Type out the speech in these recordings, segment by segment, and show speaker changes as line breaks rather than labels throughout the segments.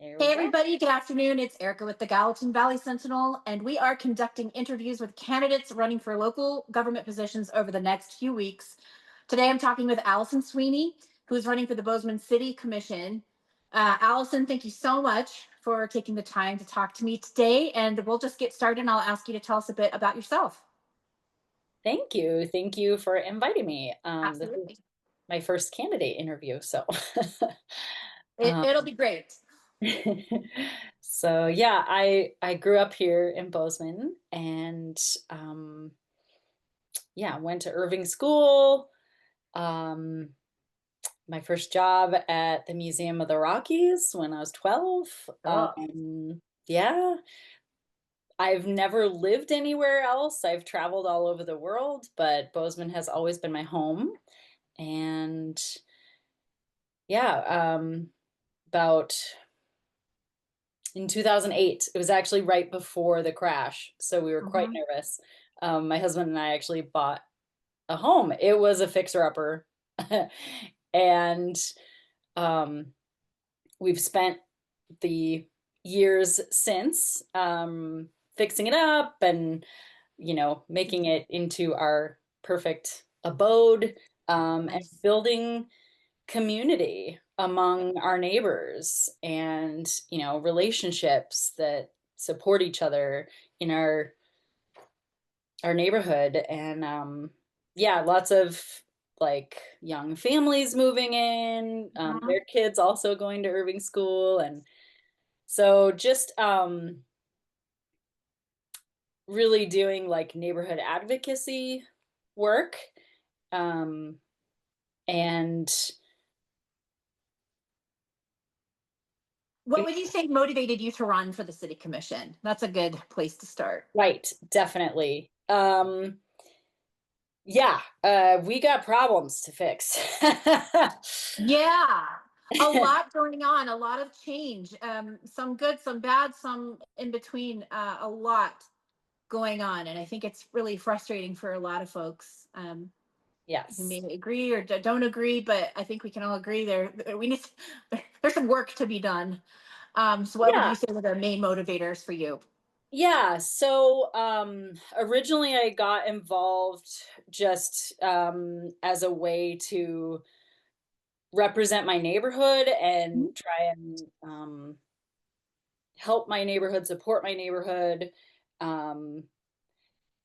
There we
Hey,
go.
everybody. Good afternoon. It's Erica with the Gallatin Valley Sentinel, and we are conducting interviews with candidates running for local government positions over the next few weeks. Today, I'm talking with Alison Sweeney, who's running for the Bozeman City Commission. Allison, thank you so much for taking the time to talk to me today, and we'll just get started, and I'll ask you to tell us a bit about yourself.
Thank you. Thank you for inviting me. This is
Absolutely.
my first candidate interview, so
It,
um,
it'll be great.
so yeah, I grew up here in Bozeman and yeah, went to Irving School. Um, my first job at the Museum of the Rockies when I was 12.
Oh,
Yeah, I've never lived anywhere else. I've traveled all over the world, but Bozeman has always been my home. And yeah, about in 2008, it was actually right before the crash. So we were quite
mhm.
nervous. My husband and I actually bought a home. It was a fixer-upper. And um, we've spent the years since fixing it up and making it into our perfect abode, and
Nice.
building community among our neighbors and, relationships that support each other in our neighborhood. And yeah, lots of like young families moving in,
Mhm.
their kids also going to Irving School. And so just really doing like neighborhood advocacy work. Um, and
What would you say motivated you to run for the city commission? That's a good place to start.
right, definitely. Yeah, we got problems to fix.
Yeah, a lot going on, a lot of change. Some good, some bad, some in between. A lot going on, and I think it's really frustrating for a lot of folks who may
Yes.
agree or don't agree. But I think we can all agree we need there's some work to be done. So, what would
Yeah.
you say were the main motivators for you?
Yeah. So originally I got involved just as a way to represent my neighborhood and try and help my neighborhood, support my neighborhood. Um,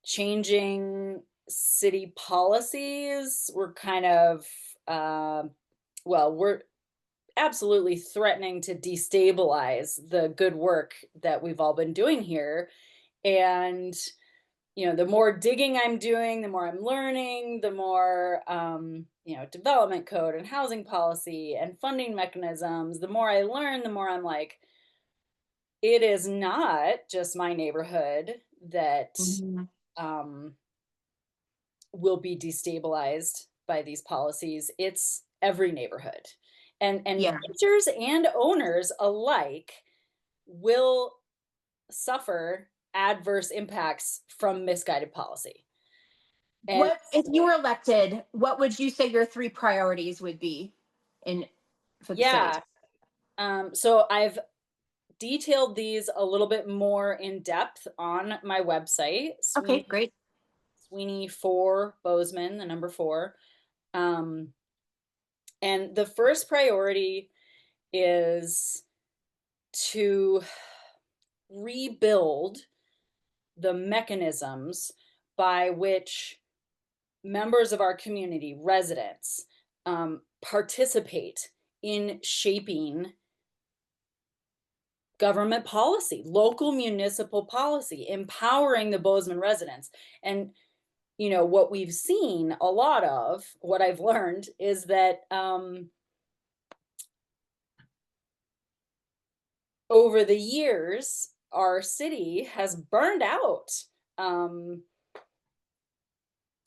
changing city policies were kind of, uh, well, we're absolutely threatening to destabilize the good work that we've all been doing here. And, the more digging I'm doing, the more I'm learning, the more, development code and housing policy and funding mechanisms, the more I learn, the more I'm like, it is not just my neighborhood that
Mhm.
um, will be destabilized by these policies. It's every neighborhood. And
Yeah.
renters and owners alike will suffer adverse impacts from misguided policy. And
What if you were elected? What would you say your three priorities would be in for the city?
yeah, so I've detailed these a little bit more in depth on my website,
Okay, great.
Sweeney for Bozeman, the number four. Um, and the first priority is to rebuild the mechanisms by which members of our community, residents, participate in shaping government policy, local municipal policy, empowering the Bozeman residents. And what we've seen a lot of, what I've learned is that over the years, our city has burned out um,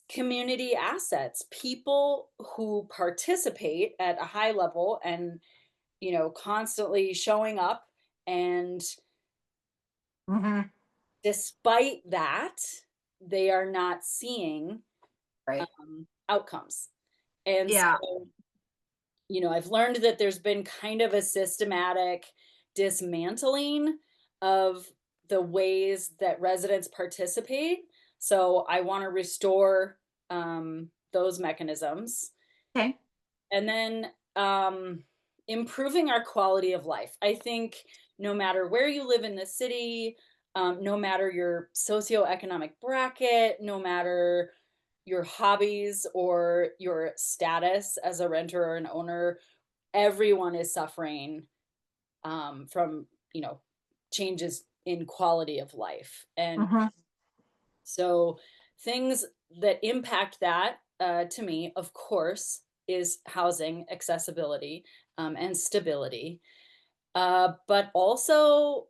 community assets, people who participate at a high level and, constantly showing up. And
Hmm.
despite that, they are not seeing
Right.
outcomes. And
Yeah.
so, I've learned that there's been kind of a systematic dismantling of the ways that residents participate. So I want to restore those mechanisms.
Okay.
And then improving our quality of life. I think no matter where you live in the city, no matter your socioeconomic bracket, no matter your hobbies or your status as a renter or an owner, everyone is suffering from, changes in quality of life. And
Hmm.
so things that impact that, to me, of course, is housing accessibility and stability, but also,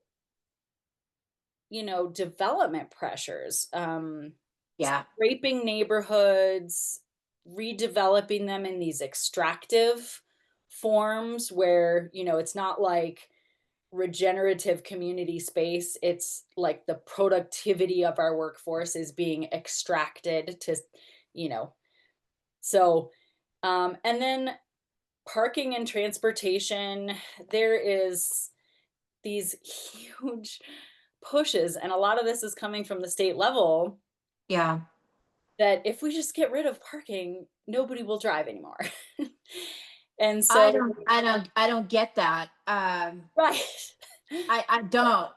development pressures,
Yeah.
scraping neighborhoods, redeveloping them in these extractive forms where, it's not like regenerative community space. It's like the productivity of our workforce is being extracted to, you know, so, and then parking and transportation, there is these huge pushes, and a lot of this is coming from the state level
Yeah.
that if we just get rid of parking, nobody will drive anymore. And
I
so,
don't I don't I don't get that.
right.
I don't.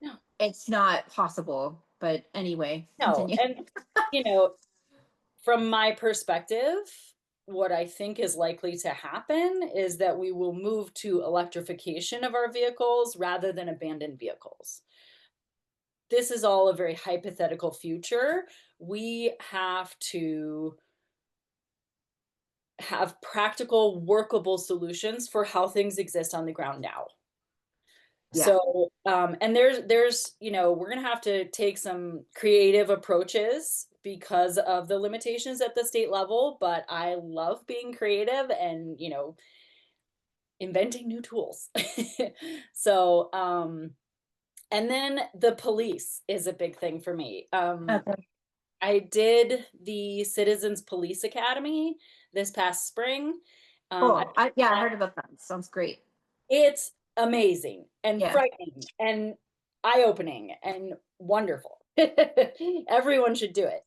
No,
It's not possible. But anyway,
no.
continue.
And, you know, from my perspective, what I think is likely to happen is that we will move to electrification of our vehicles rather than abandoned vehicles. This is all a very hypothetical future. We have to have practical, workable solutions for how things exist on the ground now.
Yeah.
So, and there's, we're gonna have to take some creative approaches because of the limitations at the state level, but I love being creative and, inventing new tools. So, and then the police is a big thing for me.
Okay.
I did the Citizens Police Academy this past spring. I
Cool. Yeah, I heard about that. Sounds great.
It's amazing and
Yeah.
frightening and eye-opening and wonderful. Everyone should do it.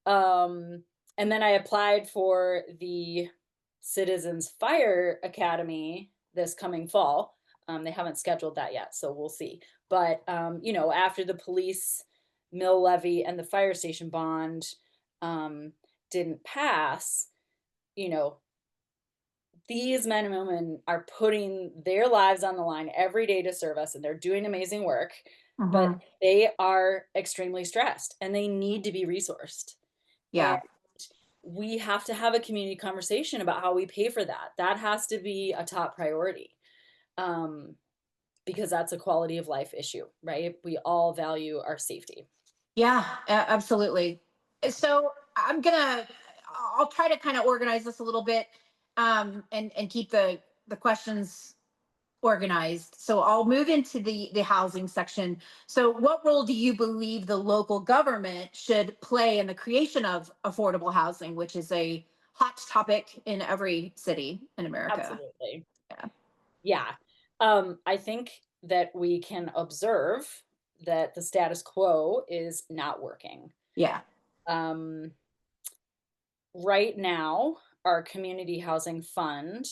Um, and then I applied for the Citizens Fire Academy this coming fall. They haven't scheduled that yet, so we'll see. But after the police mill levy and the fire station bond um, didn't pass, you know, these men and women are putting their lives on the line every day to serve us, and they're doing amazing work, but
Hmm.
they are extremely stressed and they need to be resourced. And
Yeah.
we have to have a community conversation about how we pay for that. That has to be a top priority. Um, because that's a quality of life issue, right? We all value our safety.
Yeah, absolutely. So I'll try to kind of organize this a little bit, and keep the questions organized. So I'll move into the housing section. So what role do you believe the local government should play in the creation of affordable housing, which is a hot topic in every city in America?
Absolutely.
Yeah.
Yeah. I think that we can observe that the status quo is not working.
Yeah.
Um, right now, our community housing fund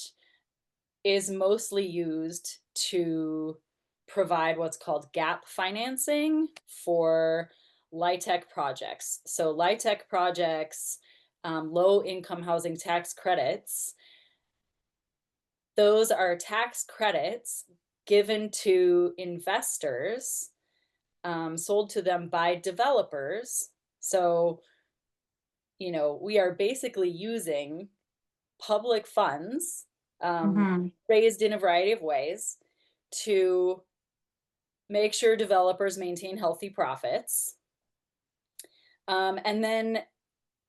is mostly used to provide what's called gap financing for LIHTC projects. So, LIHTC projects, low income housing tax credits, those are tax credits given to investors, sold to them by developers. So, we are basically using public funds,
Hmm.
raised in a variety of ways to make sure developers maintain healthy profits. And then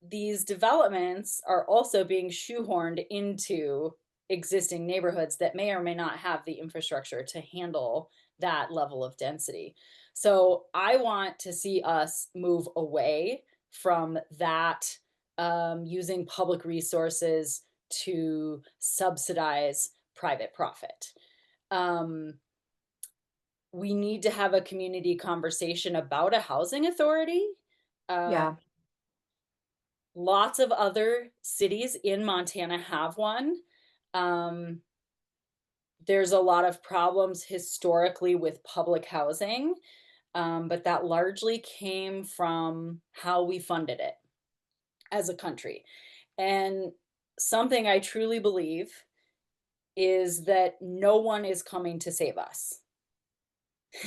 these developments are also being shoehorned into existing neighborhoods that may or may not have the infrastructure to handle that level of density. So I want to see us move away from that, using public resources to subsidize private profit. Um, we need to have a community conversation about a housing authority.
Yeah.
Lots of other cities in Montana have one. Um, there's a lot of problems historically with public housing, but that largely came from how we funded it as a country. And something I truly believe is that no one is coming to save us.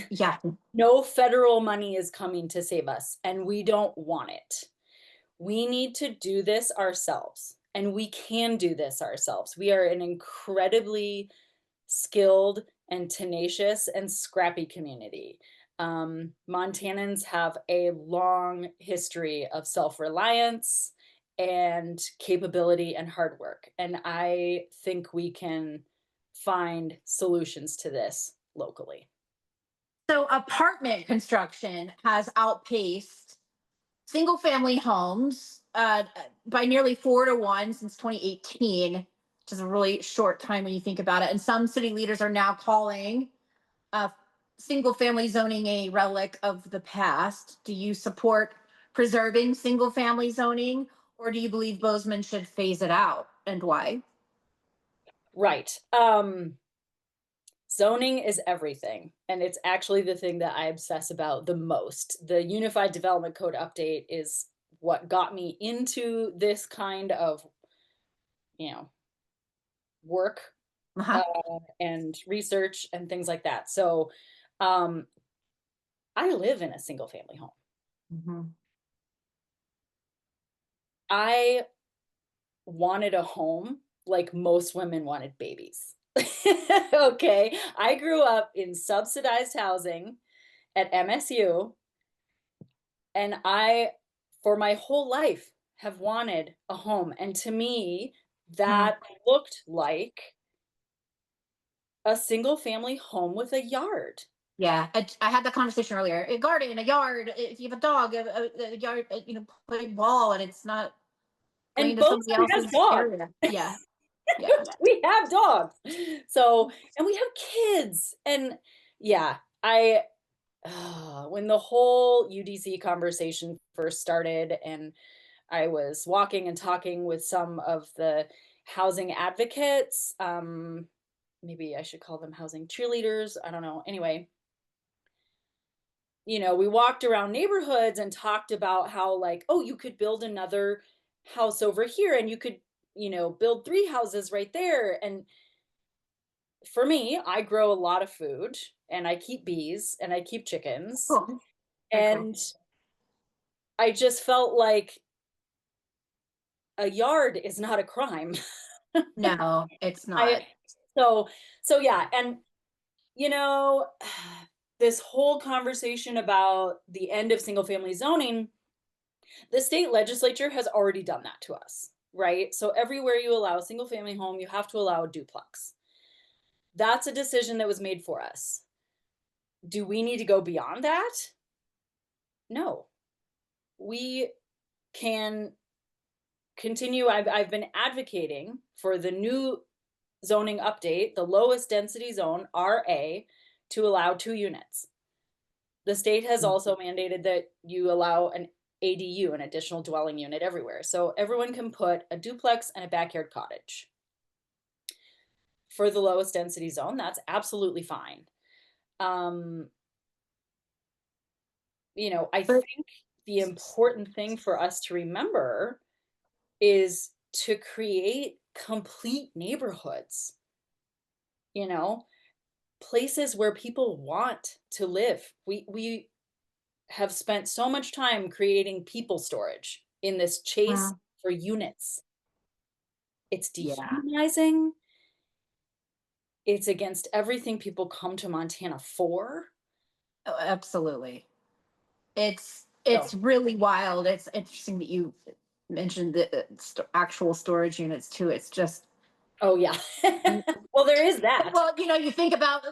Yeah.
No federal money is coming to save us, and we don't want it. We need to do this ourselves, and we can do this ourselves. We are an incredibly skilled and tenacious and scrappy community. Montanans have a long history of self reliance and capability and hard work. And I think we can find solutions to this locally.
So apartment construction has outpaced single family homes by nearly 4 to 1 since 2018, which is a really short time when you think about it. And some city leaders are now calling uh, single family zoning a relic of the past. Do you support preserving single family zoning, or do you believe Bozeman should phase it out, and why?
Right. Zoning is everything, and it's actually the thing that I obsess about the most. The Unified Development Code update is what got me into this kind of, you know, work, uh,
Uh-huh.
and research and things like that. So, um, I live in a single family home.
Mhm.
I wanted a home like most women wanted babies. Okay, I grew up in subsidized housing at MSU, and I, for my whole life, have wanted a home, and to me,
Mm.
that looked like a single family home with a yard.
Yeah, I had that conversation earlier. A garden, a yard. If you have a dog, a yard, play ball, and it's not going
And
to somebody
Bozeman has
else's
dogs.
area. Yeah, yeah.
We have dogs. So, and we have kids. And yeah, when the whole UDC conversation first started, and I was walking and talking with some of the housing advocates, maybe I should call them housing cheerleaders. I don't know. Anyway, we walked around neighborhoods and talked about how, like, oh, you could build another house over here, and you could, build three houses right there. And for me, I grow a lot of food, and I keep bees and I keep chickens.
Cool. Very cool.
And I just felt like a yard is not a crime.
No, it's
I
not.
so so yeah, and you know, this whole conversation about the end of single family zoning, the state legislature has already done that to us, right? So everywhere you allow a single family home, you have to allow a duplex. That's a decision that was made for us. Do we need to go beyond that? No. We can continue. I've been advocating for the new zoning update, the lowest density zone, RA, to allow 2 units. The state has also mandated that you allow an ADU, an additional dwelling unit, everywhere. So everyone can put a duplex and a backyard cottage. For the lowest density zone, that's absolutely fine. Um, I
But
think the important thing for us to remember is to create complete neighborhoods, you know, places where people want to live. We have spent so much time creating people storage in this chase
mm,
for units. It's
yeah,
dehumanizing. It's against everything people come to Montana for.
absolutely.
So,
It's really wild. It's interesting that you mentioned the actual storage units too. It's just
oh yeah. Well, there is that.
well, you think about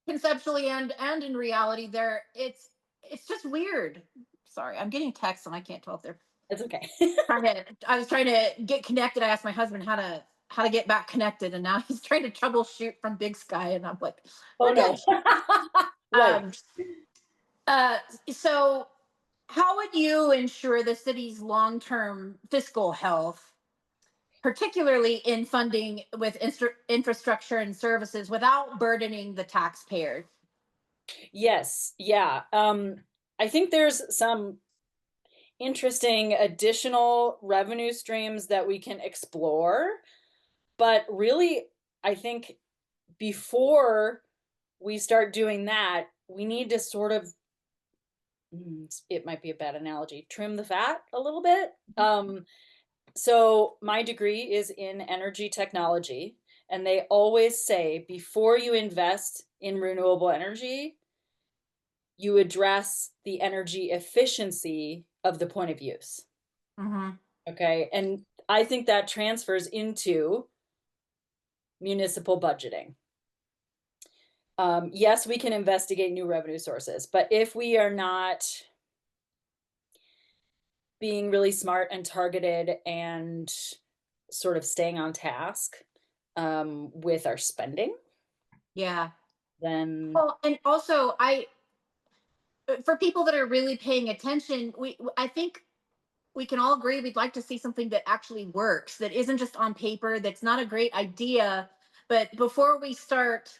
conceptually and in reality, there it's just weird. Sorry, I'm getting texts and I can't tell if they're
It's okay.
trying to. I was trying to get connected. I asked my husband how to how to get back connected, and now he's trying to troubleshoot from Big Sky, and I'm like,
Oh,
we're
no.
good.
Right.
Um, uh, so, how would you ensure the city's long-term fiscal health, particularly in funding with infrastructure and services, without burdening the taxpayer?
Yes. Yeah. I think there's some interesting additional revenue streams that we can explore. But really, I think before we start doing that, we need to sort of, it might be a bad analogy, trim the fat a little bit. So my degree is in energy technology, and they always say before you invest in renewable energy, you address the energy efficiency of the point of use.
Hmm.
Okay. And I think that transfers into municipal budgeting. Yes, we can investigate new revenue sources, but if we are not being really smart and targeted and sort of staying on task with our spending,
Yeah.
then
Well, and also, for people that are really paying attention, I think we can all agree we'd like to see something that actually works, that isn't just on paper, that's not a great idea, but before we start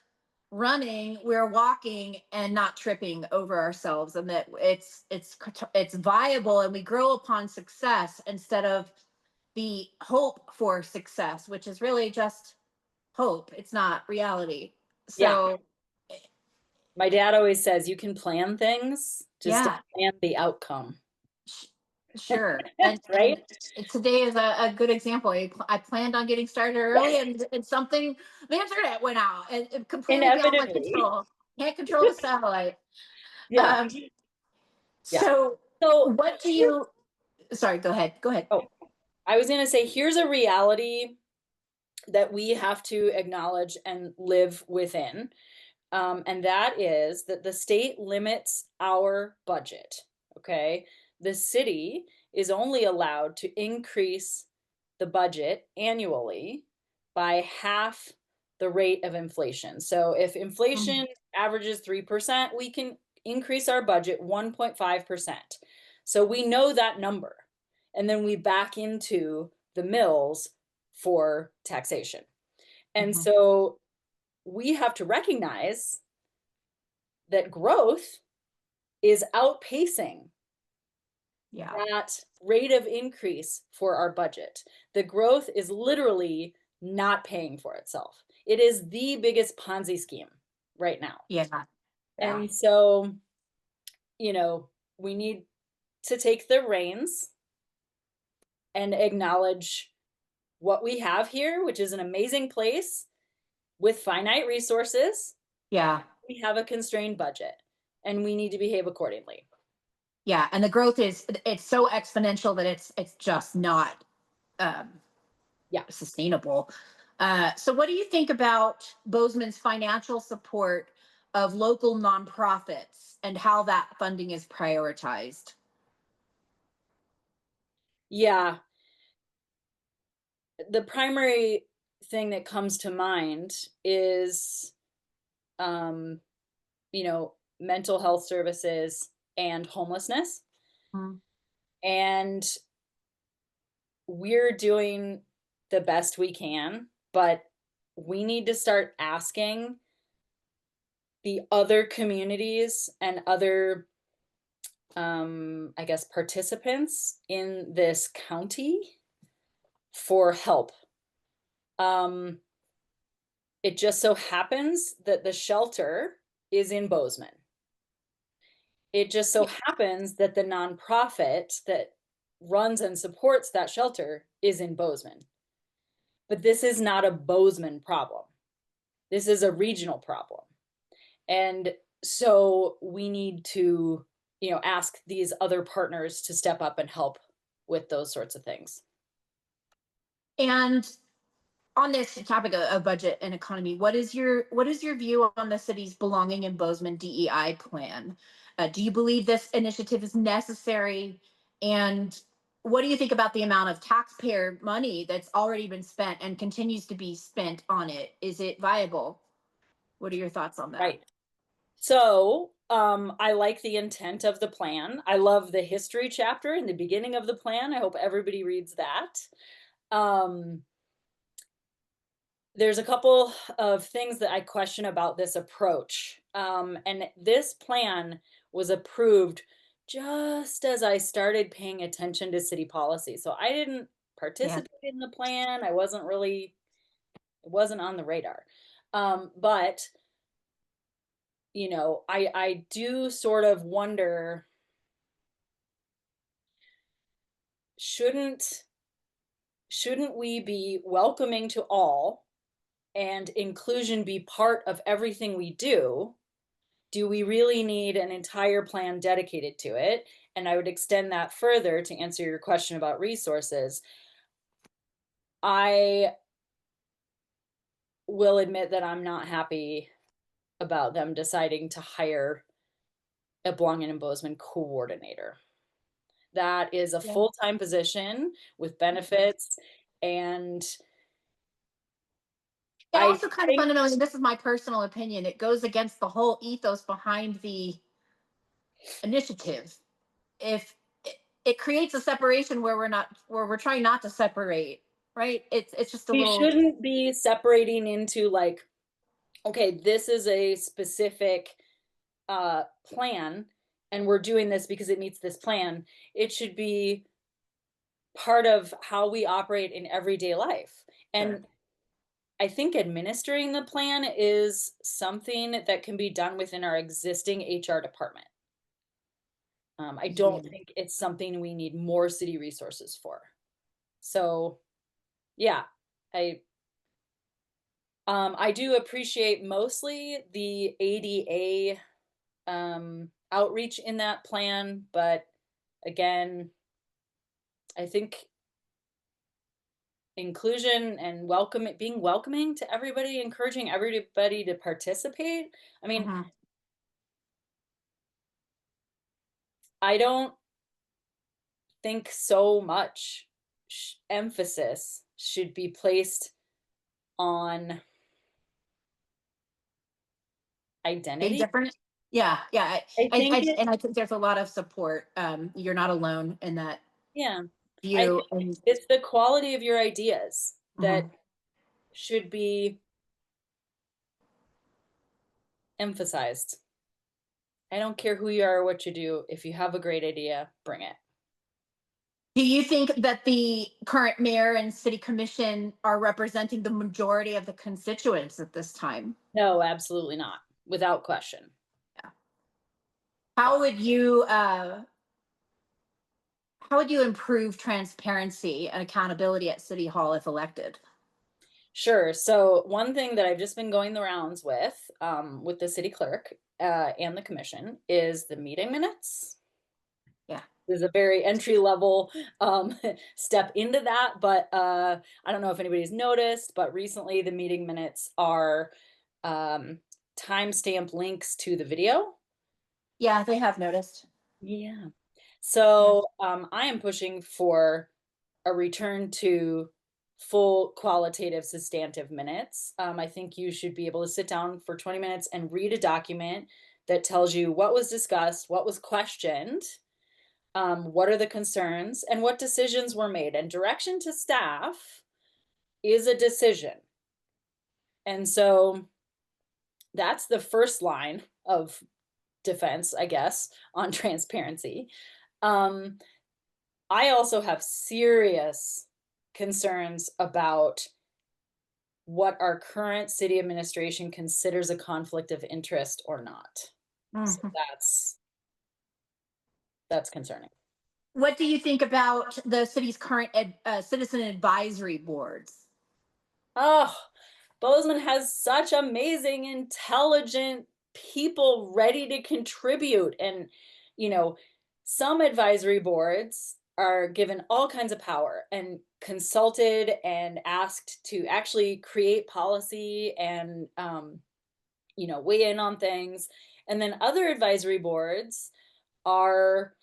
running, we're walking and not tripping over ourselves, and that it's viable, and we grow upon success instead of the hope for success, which is really just hope. It's not reality.
yeah,
So,
my dad always says you can plan things, just don't
yeah.
plan the outcome.
Sh- Sure. And
Right?
today is a good example. I planned on getting started early, and something, the internet went out, and completely beyond my
Inevitably.
control. Can't control the satellite.
Yeah.
Um,
Yeah.
so
So
what do
here's,
you, sorry, go ahead. Go ahead.
oh, I was going to say, here's a reality that we have to acknowledge and live within. And that is that the state limits our budget. Okay. The city is only allowed to increase the budget annually by half the rate of inflation. So if
Mhm.
inflation averages 3%, we can increase our budget 1.5%. So we know that number. And then we back into the mills for taxation. And
Mhm.
so we have to recognize that growth is outpacing
Yeah.
that rate of increase for our budget. The growth is literally not paying for itself. It is the biggest Ponzi scheme right now.
Yeah. Yeah.
And so, we need to take the reins and acknowledge what we have here, which is an amazing place with finite resources.
Yeah.
We have a constrained budget and we need to behave accordingly.
Yeah. And the growth is, it's so exponential that it's just not um
Yeah.
sustainable. So, what do you think about Bozeman's financial support of local nonprofits and how that funding is prioritized?
Yeah. The primary thing that comes to mind is, um, mental health services and homelessness.
Mm.
And we're doing the best we can, but we need to start asking the other communities and other, I guess, participants in this county for help. Um, it just so happens that the shelter is in Bozeman. It just so
Yeah.
happens that the nonprofit that runs and supports that shelter is in Bozeman. But this is not a Bozeman problem. This is a regional problem. And so we need to, ask these other partners to step up and help with those sorts of things.
And on this topic of budget and economy, what is your view on the city's belonging in Bozeman DEI plan? Do you believe this initiative is necessary? And what do you think about the amount of taxpayer money that's already been spent and continues to be spent on it? Is it viable? What are your thoughts on that?
Right. So, I like the intent of the plan. I love the history chapter in the beginning of the plan. I hope everybody reads that. Um, there's a couple of things that I question about this approach. And this plan was approved just as I started paying attention to city policy. So I didn't
Yeah.
participate in the plan. I wasn't really, it wasn't on the radar. But I do sort of wonder, shouldn't shouldn't we be welcoming to all and inclusion be part of everything we do? Do we really need an entire plan dedicated to it? And I would extend that further to answer your question about resources. I will admit that I'm not happy about them deciding to hire a Belonging in Bozeman coordinator. That is a
Yeah.
full-time position with benefits, and
It
I
also kind of
think
fundamentally, this is my personal opinion, it goes against the whole ethos behind the initiative. If it creates a separation where we're trying not to separate, right? It's just a
we
little
shouldn't be separating into, like, okay, this is a specific plan, and we're doing this because it meets this plan. It should be part of how we operate in everyday life.
sure.
And I think administering the plan is something that can be done within our existing HR department. I
Yeah.
don't think it's something we need more city resources for. So, yeah, I I do appreciate mostly the ADA outreach in that plan, but again, I think inclusion and being welcoming to everybody, encouraging everybody to participate. I mean,
Mhm.
I don't think so much emphasis should be placed on
Being
identity.
different. Yeah, yeah.
I think
And I think there's a lot of support. You're not alone in that
yeah, I
view.
think
And
it's the quality of your ideas that
mhm.
should be emphasized. I don't care who you are or what you do. If you have a great idea, bring it.
Do you think that the current mayor and city commission are representing the majority of the constituents at this time?
No, absolutely not. Without question.
Yeah. How would you how would you improve transparency and accountability at City Hall if elected?
Sure. So one thing that I've just been going the rounds with the city clerk and the commission is the meeting minutes.
Yeah.
Is a very entry level step into that, but I don't know if anybody's noticed, but recently the meeting minutes are um, timestamp links to the video.
Yeah, they have noticed.
Yeah.
Yeah.
So I am pushing for a return to full qualitative substantive minutes. I think you should be able to sit down for 20 minutes and read a document that tells you what was discussed, what was questioned, what are the concerns, and what decisions were made. And direction to staff is a decision. And so that's the first line of defense, I guess, on transparency. Um, I also have serious concerns about what our current city administration considers a conflict of interest or not. So
Mhm.
that's concerning.
What do you think about the city's current citizen advisory boards?
Oh, Bozeman has such amazing, intelligent people ready to contribute. And, you know, some advisory boards are given all kinds of power and consulted and asked to actually create policy and, weigh in on things. And then other advisory boards are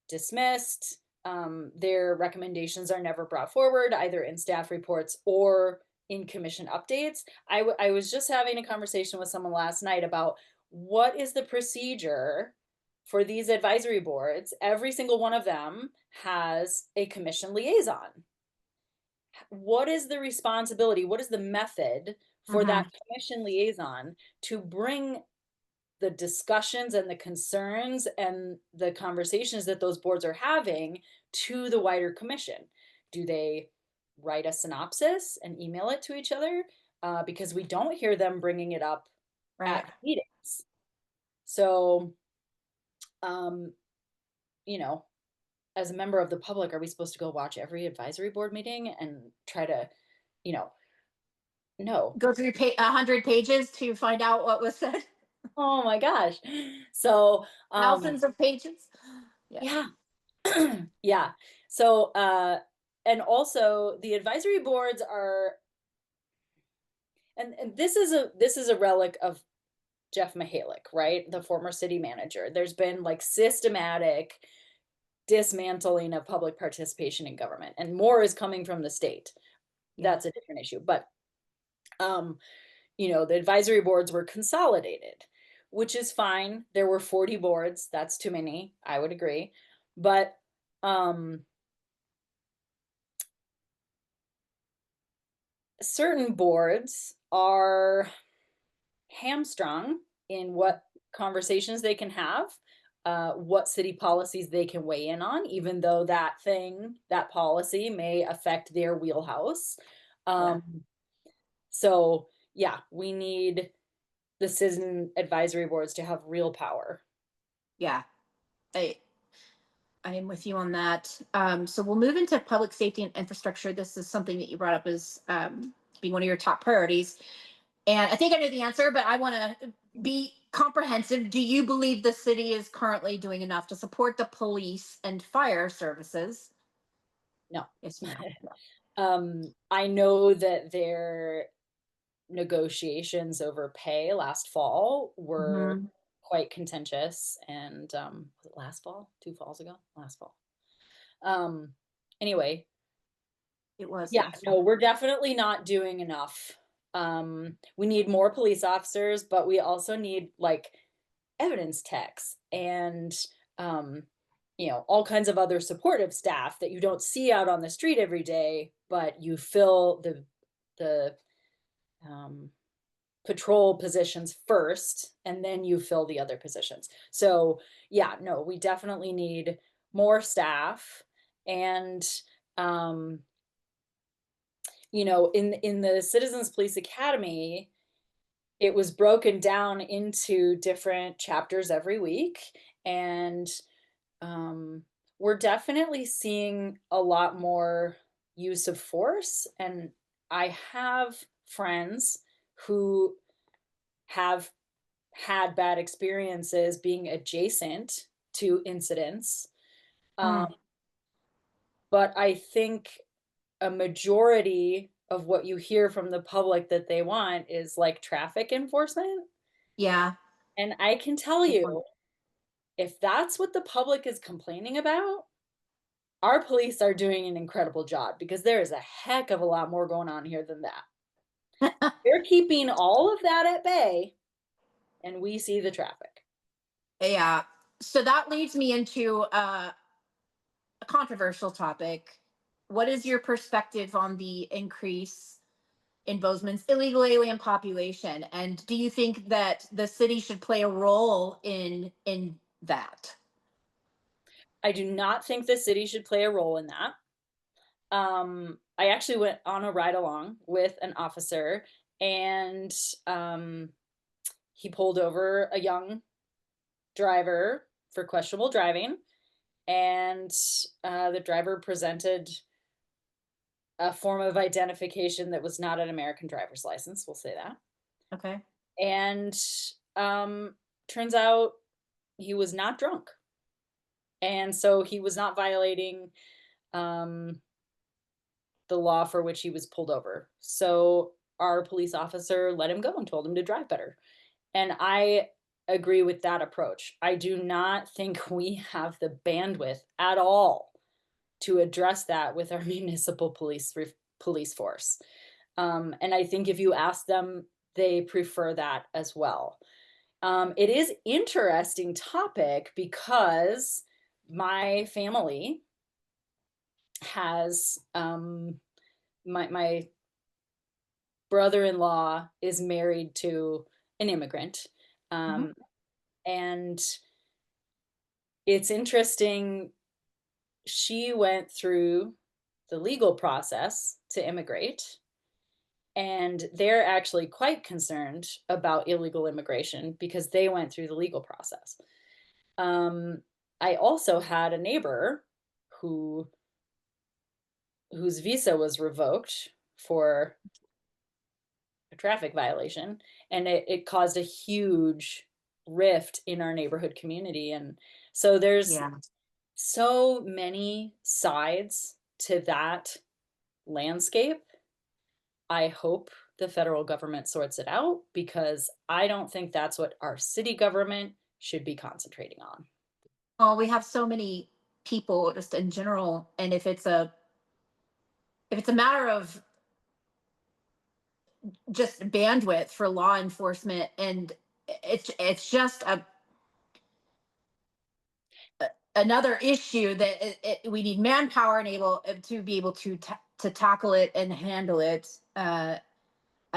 dismissed, their recommendations are never brought forward, either in staff reports or in commission updates. I was just having a conversation with someone last night about what is the procedure for these advisory boards. Every single one of them has a commission liaison. What is the responsibility? What is the method for
Hmm.
that commission liaison to bring the discussions and the concerns and the conversations that those boards are having to the wider commission? Do they write a synopsis and email it to each other? Because we don't hear them bringing it up
Right.
at meetings. So, um, you know, as a member of the public, are we supposed to go watch every advisory board meeting and try to, you know, no.
Go through 100 pages to find out what was said.
Oh my gosh. So,
Thousands of pages. Yeah.
yeah. Yeah. So, and also the advisory boards are, and this is a relic of Jeff Mihalik, right? The former city manager. There's been like systematic dismantling of public participation in government, and more is coming from the state.
Yeah.
That's a different issue. But um, the advisory boards were consolidated, which is fine. There were 40 boards. That's too many. I would agree. But um, certain boards are hamstrung in what conversations they can have, what city policies they can weigh in on, even though that policy may affect their wheelhouse.
Yeah.
Um, so, yeah, we need the citizen advisory boards to have real power.
Yeah. I I am with you on that. So we'll move into public safety and infrastructure. This is something that you brought up as being one of your top priorities. And I think I know the answer, but I want to be comprehensive. Do you believe the city is currently doing enough to support the police and fire services?
No.
Yes, no.
I know that their negotiations over pay last fall were
Hmm.
quite contentious. And was it last fall? 2 falls ago? Last fall. Um, anyway,
It was
yeah,
last
no,
fall.
we're definitely not doing enough. We need more police officers, but we also need like evidence techs and um, all kinds of other supportive staff that you don't see out on the street every day, but you fill the um, patrol positions first, and then you fill the other positions. So yeah, no, we definitely need more staff. And um, in the Citizens Police Academy, it was broken down into different chapters every week. And um, we're definitely seeing a lot more use of force. And I have friends who have had bad experiences being adjacent to incidents. Um,
Mm,
but I think a majority of what you hear from the public that they want is like traffic enforcement.
yeah.
And I can tell
Good point.
you, if that's what the public is complaining about, our police are doing an incredible job, because there is a heck of a lot more going on here than that. They're keeping all of that at bay, and we see the traffic.
Yeah. So that leads me into a controversial topic. What is your perspective on the increase in Bozeman's illegal alien population? And do you think that the city should play a role in that?
I do not think the city should play a role in that. I actually went on a ride along with an officer, and um, he pulled over a young driver for questionable driving, and the driver presented a form of identification that was not an American driver's license. We'll say that.
Okay.
And um, turns out he was not drunk, and so he was not violating um, the law for which he was pulled over. So our police officer let him go and told him to drive better. And I agree with that approach. I do not think we have the bandwidth at all to address that with our municipal police force. And I think if you ask them, they prefer that as well. It is interesting topic because my family has my brother-in-law is married to an immigrant.
Mhm.
Um, and it's interesting, she went through the legal process to immigrate, and they're actually quite concerned about illegal immigration because they went through the legal process. Um, I also had a neighbor who whose visa was revoked for a traffic violation, and it caused a huge rift in our neighborhood community. And so there's
Yeah.
so many sides to that landscape. I hope the federal government sorts it out because I don't think that's what our city government should be concentrating on.
Well, we have so many people just in general, and if it's a matter of just bandwidth for law enforcement, and it's just another issue that we need manpower and able to be able to tackle it and handle it. I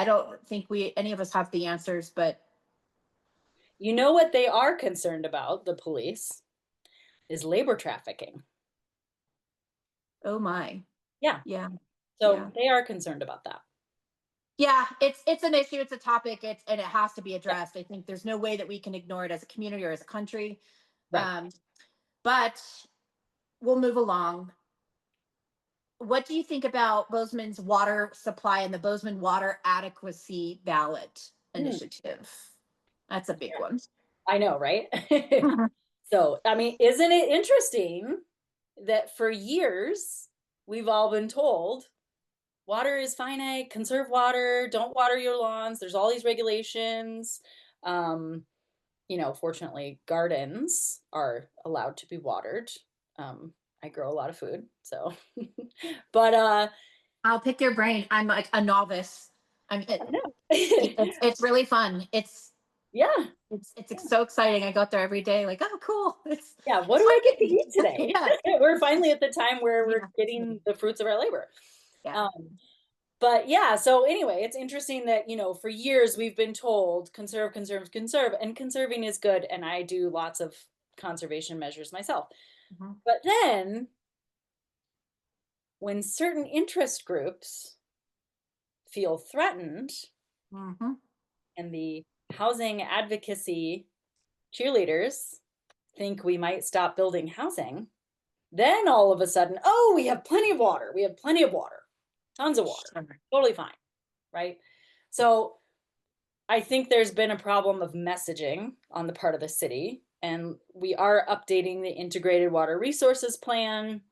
don't think we any of us have the answers, but
You know what they are concerned about, the police, is labor trafficking.
oh my,
Yeah.
yeah,
So
yeah.
they are concerned about that.
Yeah, it's an issue, it's a topic, and it has to be
Yeah.
addressed. I think there's no way that we can ignore it as a community or as a country.
Right.
Um, but we'll move along. What do you think about Bozeman's water supply and the Bozeman water adequacy ballot
Mm,
initiative? That's a big one.
I know, right?
Mhm.
So, I mean, isn't it interesting that for years we've all been told water is finite, conserve water, don't water your lawns, there's all these regulations. Um, Fortunately, gardens are allowed to be watered. Um, I grow a lot of food, so but
I'll pick your brain. I'm like a novice. I'm
I know.
it's really fun.
Yeah.
It's so exciting. I go out there every day, like, oh cool.
Yeah, what
It's
do I get to
fun.
eat today?
Yeah.
We're finally at the time where we're
Yeah.
getting the fruits of our labor.
Yeah.
Um, but yeah, so anyway, it's interesting that, for years we've been told conserve, conserve, conserve, and conserving is good. And I do lots of conservation measures myself.
Mhm.
But then when certain interest groups feel threatened
Mhm.
and the housing advocacy cheerleaders think we might stop building housing, then all of a sudden, oh, we have plenty of water. We have plenty of water, tons of water,
Sure.
totally fine. Right. So I think there's been a problem of messaging on the part of the city, and we are updating the integrated water resources plan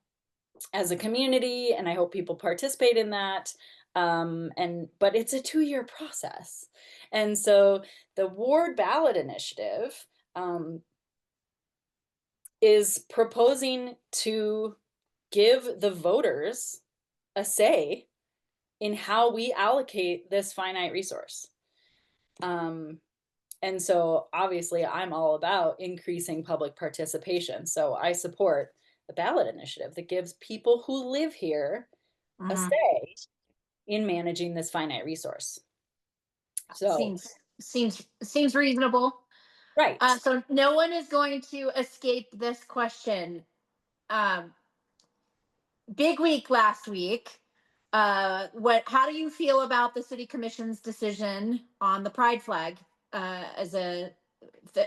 as a community, and I hope people participate in that. But it's a 2-year process, and so the ward ballot initiative is proposing to give the voters a say in how we allocate this finite resource. Um, and so obviously I'm all about increasing public participation. So I support the ballot initiative that gives people who live here a
Mhm.
say in managing this finite resource. So,
Seems reasonable.
right.
So no one is going to escape this question. Um, Big week last week. What? How do you feel about the city commission's decision on the pride flag as a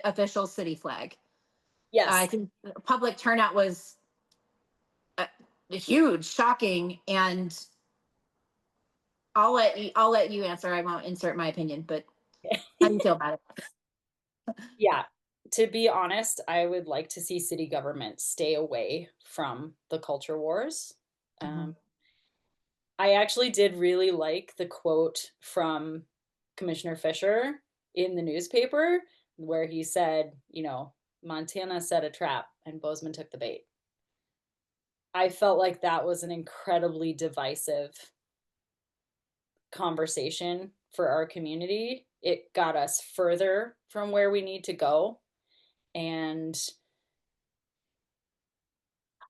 official city flag? I
Yes.
think public turnout was uh, huge, shocking, and I'll let you answer. I won't insert my opinion, but how do you feel about it?
Yeah. To be honest, I would like to see city government stay away from the culture wars.
Mhm.
Um, I actually did really like the quote from Commissioner Fisher in the newspaper where he said, Montana set a trap and Bozeman took the bait. I felt like that was an incredibly divisive conversation for our community. It got us further from where we need to go, and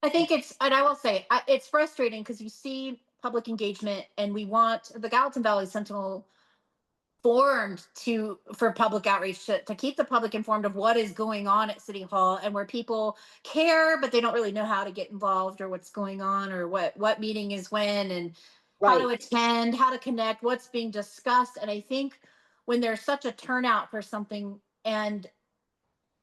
I think and I will say, it's frustrating because you see public engagement, and we want the Gallatin Valley Sentinel formed for public outreach to keep the public informed of what is going on at City Hall, and where people care, but they don't really know how to get involved or what's going on or what meeting is when and how to
right.
attend, how to connect, what's being discussed. And I think when there's such a turnout for something, and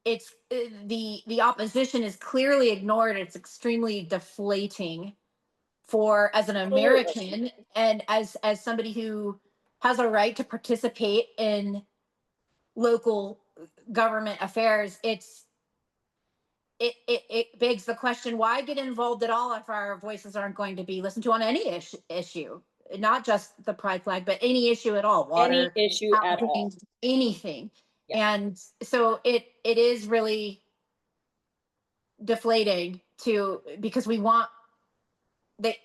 it's the opposition is clearly ignored, it's extremely deflating for, as an
Absolutely.
American, and as somebody who has a right to participate in local government affairs. It begs the question, why get involved at all if our voices aren't going to be listened to on any issue, not just the pride flag, but any issue at all,
Any
water,
issue at all.
housing, anything.
Yeah.
And so it is really deflating to, because we want that,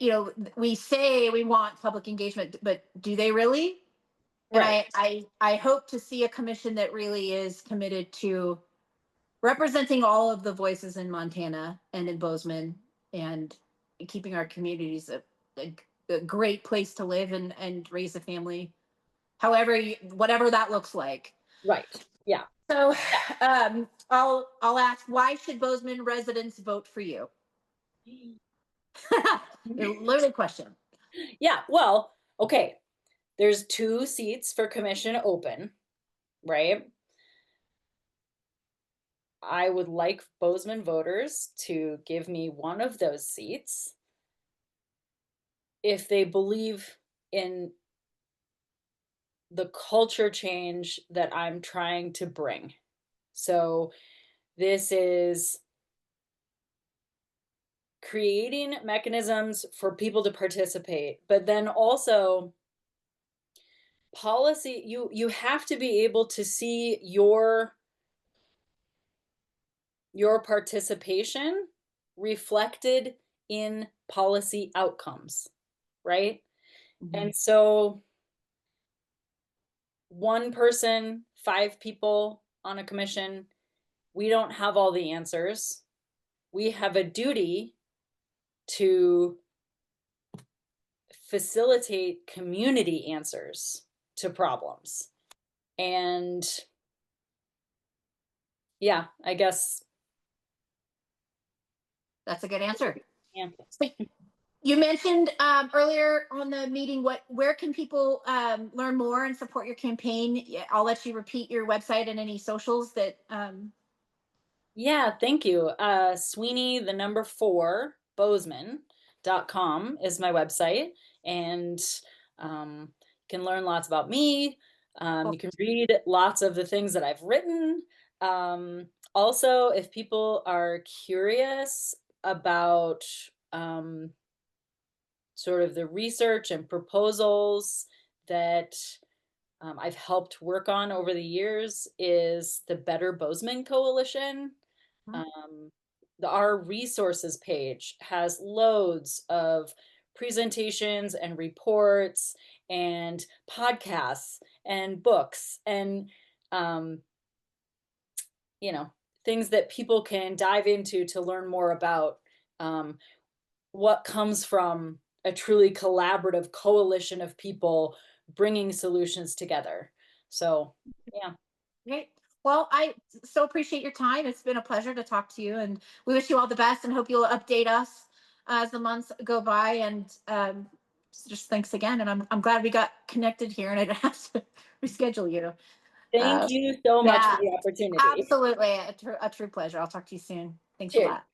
we say we want public engagement, but do they really? And
Right.
I hope to see a commission that really is committed to representing all of the voices in Montana and in Bozeman, and keeping our communities a, a great place to live and raise a family, however whatever that looks like.
Right. Yeah.
So I'll ask, why should Bozeman residents vote for you? A loaded question.
Yeah, well, okay. There's 2 seats for commission open, right? I would like Bozeman voters to give me one of those seats if they believe in the culture change that I'm trying to bring. So, this is creating mechanisms for people to participate, but then also policy. You have to be able to see your participation reflected in policy outcomes, right?
Mhm.
And so 1 person, 5 people on a commission, we don't have all the answers. We have a duty to facilitate community answers to problems. And yeah, I guess,
That's a good answer.
yeah.
So you mentioned earlier on the meeting, where can people learn more and support your campaign? Yeah, I'll let you repeat your website and any socials that.
Yeah, thank you. Sweeney, the number 4, Bozeman.com is my website. And you can learn lots about me.
Well,
You can read lots of the things that I've written. Also, if people are curious about sort of the research and proposals that I've helped work on over the years, is the Better Bozeman Coalition.
mhm.
Um, our resources page has loads of presentations and reports and podcasts and books and um, you know, things that people can dive into to learn more about um, what comes from a truly collaborative coalition of people bringing solutions together. So, yeah.
Great. Well, I so appreciate your time. It's been a pleasure to talk to you, and we wish you all the best and hope you'll update us as the months go by. And just thanks again. And I'm glad we got connected here, and I didn't have to reschedule you.
Thank
Uh,
you so much for
yeah,
the opportunity.
absolutely. A true pleasure. I'll talk to you soon. Thanks a
Cheers.
lot.